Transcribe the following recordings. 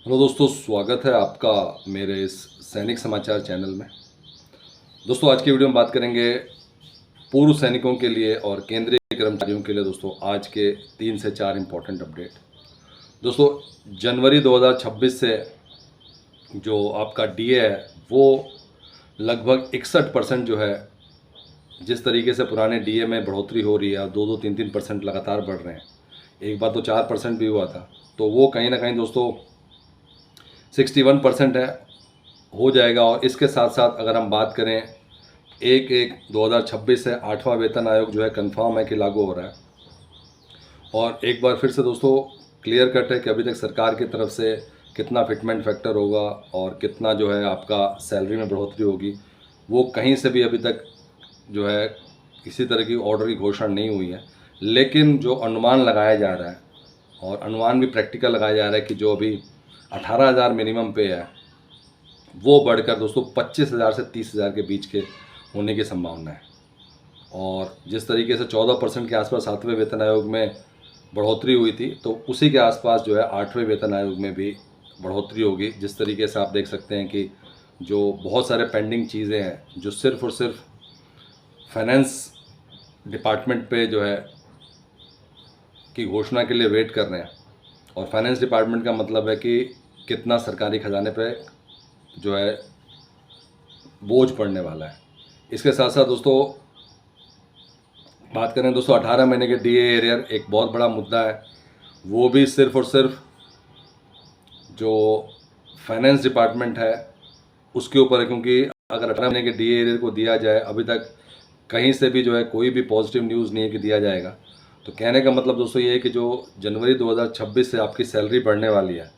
Hello दोस्तों, स्वागत है आपका मेरे इस सैनिक समाचार चैनल में। दोस्तों, आज की वीडियो में बात करेंगे पूर्व सैनिकों के लिए और केंद्रीय कर्मचारियों के लिए। दोस्तों, आज के 3 से 4 इम्पोर्टेंट अपडेट। दोस्तों, जनवरी 2026 से जो आपका डीए है वो लगभग 61% जो है, जिस तरीके से पुराने डीए में बढ़ोतरी हो रही है, 2-2, 3-3% लगातार बढ़ रहे हैं। एक बार तो 4% भी हुआ था, तो वो कहीं ना कहीं दोस्तों 61% है, हो जाएगा। और इसके साथ साथ अगर हम बात करें 1/1/2026 से 8वां वेतन आयोग जो है कंफर्म है कि लागू हो रहा है। और एक बार फिर से दोस्तों क्लियर कट है कि अभी तक सरकार की तरफ से कितना फिटमेंट फैक्टर होगा और कितना जो है आपका सैलरी में बढ़ोतरी होगी, वो कहीं से भी अभी तक जो है किसी तरह की ऑर्डर की घोषणा नहीं हुई है। लेकिन जो अनुमान लगाया जा रहा है, और अनुमान भी प्रैक्टिकल लगाया जा रहा है, कि जो अभी 18,000 मिनिमम पे है वो बढ़कर दोस्तों 25,000 से 30,000 के बीच के होने की संभावना है। और जिस तरीके से 14% के आसपास 7वें वेतन आयोग में बढ़ोतरी हुई थी, तो उसी के आसपास जो है 8वें वेतन आयोग में भी बढ़ोतरी होगी। जिस तरीके से आप देख सकते हैं कि जो बहुत सारे पेंडिंग चीज़ें हैं जो सिर्फ़ और सिर्फ फाइनेंस डिपार्टमेंट पे जो है की घोषणा के लिए वेट कर रहे हैं। और फाइनेंस डिपार्टमेंट का मतलब है कि कितना सरकारी खजाने पे जो है बोझ पड़ने वाला है। इसके साथ साथ दोस्तों बात करें दोस्तों 18 महीने के डीए एरियर एक बहुत बड़ा मुद्दा है। वो भी सिर्फ और सिर्फ जो फाइनेंस डिपार्टमेंट है उसके ऊपर है, क्योंकि अगर 18 महीने के डीए एरियर को दिया जाए, अभी तक कहीं से भी जो है कोई भी पॉजिटिव न्यूज़ नहीं है कि दिया जाएगा। तो कहने का मतलब दोस्तों ये है कि जो जनवरी 2026 से आपकी सैलरी बढ़ने वाली है,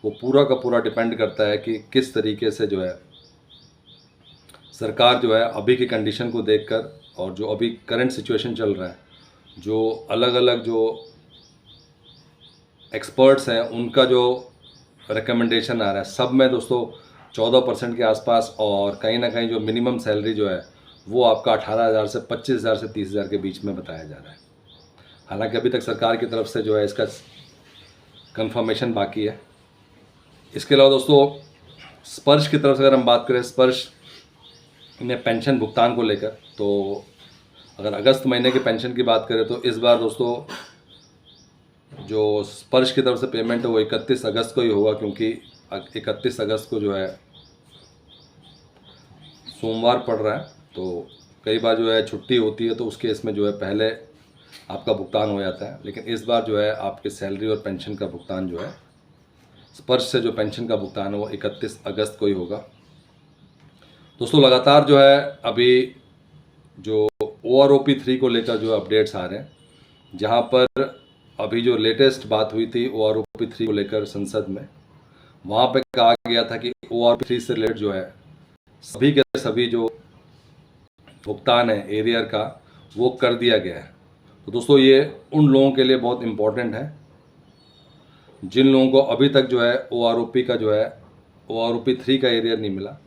वो पूरा का पूरा डिपेंड करता है कि किस तरीके से जो है सरकार जो है अभी की कंडीशन को देखकर, और जो अभी करंट सिचुएशन चल रहा है, जो अलग अलग जो एक्सपर्ट्स हैं उनका जो रिकमेंडेशन आ रहा है, सब में दोस्तों 14% के आसपास, और कहीं ना कहीं जो मिनिमम सैलरी जो है वो आपका 18,000 से 25,000 से 30,000 के बीच में बताया जा रहा है। हालांकि अभी तक सरकार की तरफ से जो है इसका कंफर्मेशन बाकी है। इसके अलावा दोस्तों स्पर्श की तरफ से अगर हम बात करें, स्पर्श ने पेंशन भुगतान को लेकर, तो अगर अगस्त महीने की पेंशन की बात करें तो इस बार दोस्तों जो स्पर्श की तरफ से पेमेंट है वो 31 अगस्त को ही होगा, क्योंकि 31 अगस्त को जो है सोमवार पड़ रहा है। तो कई बार जो है छुट्टी होती है, तो उस केस में जो है पहले आपका भुगतान हो जाता है। लेकिन इस बार जो है आपके सैलरी और पेंशन का भुगतान जो है, स्पर्श से जो पेंशन का भुगतान है वो 31 अगस्त को ही होगा। दोस्तों लगातार जो है अभी जो OROP 3 को लेकर जो अपडेट्स आ रहे हैं, जहां पर अभी जो लेटेस्ट बात हुई थी OROP 3 को लेकर संसद में, वहां पे कहा गया था कि OROP 3 से रिलेटेड जो है सभी के सभी जो भुगतान है एरियर का वो कर दिया गया है। तो दोस्तों ये उन लोगों के लिए बहुत इम्पोर्टेंट है जिन लोगों को अभी तक जो है OROP का जो है OROP 3 का एरियर नहीं मिला।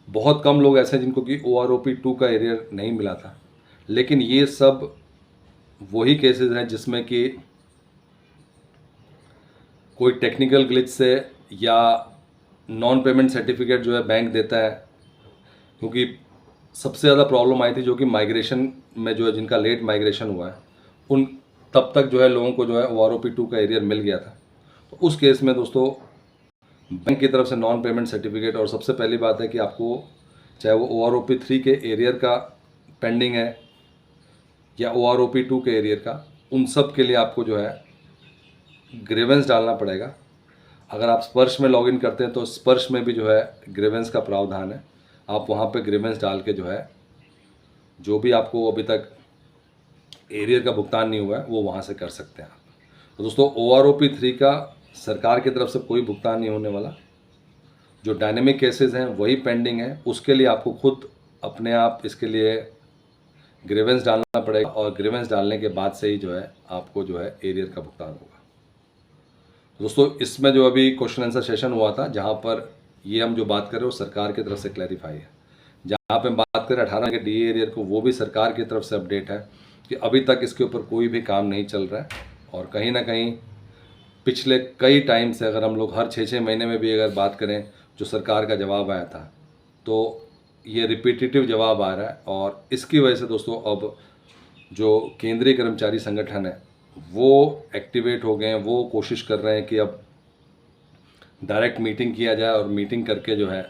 बहुत कम लोग ऐसे हैं जिनको कि OROP 2 का एरियर नहीं मिला था। लेकिन ये सब वही केसेस हैं जिसमें कि कोई टेक्निकल ग्लिच से या नॉन पेमेंट सर्टिफिकेट जो है बैंक देता है, क्योंकि सबसे ज़्यादा प्रॉब्लम आई थी जो कि माइग्रेशन में जो है जिनका लेट माइग्रेशन हुआ है, उन तब तक जो है लोगों को जो है OROP 2 का एरियर मिल गया था। तो उस केस में दोस्तों बैंक की तरफ से नॉन पेमेंट सर्टिफिकेट, और सबसे पहली बात है कि आपको चाहे वो OROP 3 के एरियर का पेंडिंग है या OROP 2 के एरियर का, उन सब के लिए आपको जो है ग्रीवेंस डालना पड़ेगा। अगर आप स्पर्श में लॉगिन करते हैं तो स्पर्श में भी जो है ग्रीवेंस का प्रावधान है। आप वहाँ पे ग्रीवेंस डाल के जो है जो भी आपको अभी तक एरियर का भुगतान नहीं हुआ है वो वहाँ से कर सकते हैं आप। तो दोस्तों OROP 3 का सरकार की तरफ से कोई भुगतान नहीं होने वाला। जो डायनेमिक केसेस हैं वही पेंडिंग है, उसके लिए आपको खुद अपने आप इसके लिए ग्रीवेंस डालना पड़ेगा, और ग्रीवेंस डालने के बाद से ही जो है आपको जो है एरियर का भुगतान होगा। दोस्तों इसमें जो अभी क्वेश्चन आंसर सेशन हुआ था, जहाँ पर ये हम जो बात कर रहे हैं वो सरकार की तरफ से क्लैरिफाई है। जहाँ पे हम बात करें 18 के डीए एरियर को, वो भी सरकार की तरफ से अपडेट है कि अभी तक इसके ऊपर कोई भी काम नहीं चल रहा है, और कहीं ना कहीं पिछले कई टाइम से अगर हम लोग हर 6-6 महीने में भी अगर बात करें जो सरकार का जवाब आया था, तो ये रिपीटेटिव जवाब आ रहा है। और इसकी वजह से दोस्तों अब जो केंद्रीय कर्मचारी संगठन है वो एक्टिवेट हो गए हैं, वो कोशिश कर रहे हैं कि अब डायरेक्ट मीटिंग किया जाए और मीटिंग करके जो है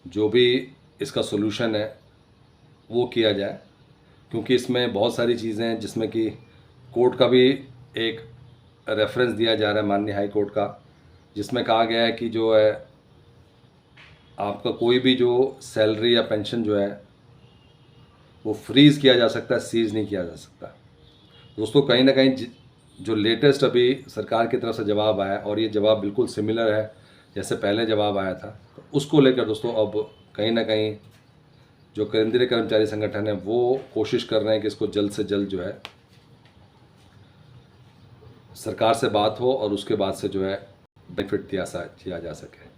जो भी इसका सोल्यूशन है वो किया जाए, क्योंकि इसमें बहुत सारी चीज़ें हैं जिसमें कि कोर्ट का भी एक रेफरेंस दिया जा रहा है, माननीय हाई कोर्ट का, जिसमें कहा गया है कि जो है आपका कोई भी जो सैलरी या पेंशन जो है वो फ्रीज़ किया जा सकता है, सीज़ नहीं किया जा सकता। दोस्तों कहीं ना कहीं जो लेटेस्ट अभी सरकार की तरफ से जवाब आया और ये जवाब बिल्कुल सिमिलर है जैसे पहले जवाब आया था, तो उसको लेकर दोस्तों अब कहीं ना कहीं जो केंद्रीय कर्मचारी संगठन है वो कोशिश कर रहे हैं कि इसको जल्द से जल्द जो है सरकार से बात हो और उसके बाद से जो है बेनिफिट किया जा सके।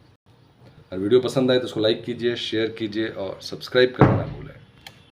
अगर वीडियो पसंद आए तो उसको लाइक कीजिए, शेयर कीजिए और सब्सक्राइब करना ना भूलें।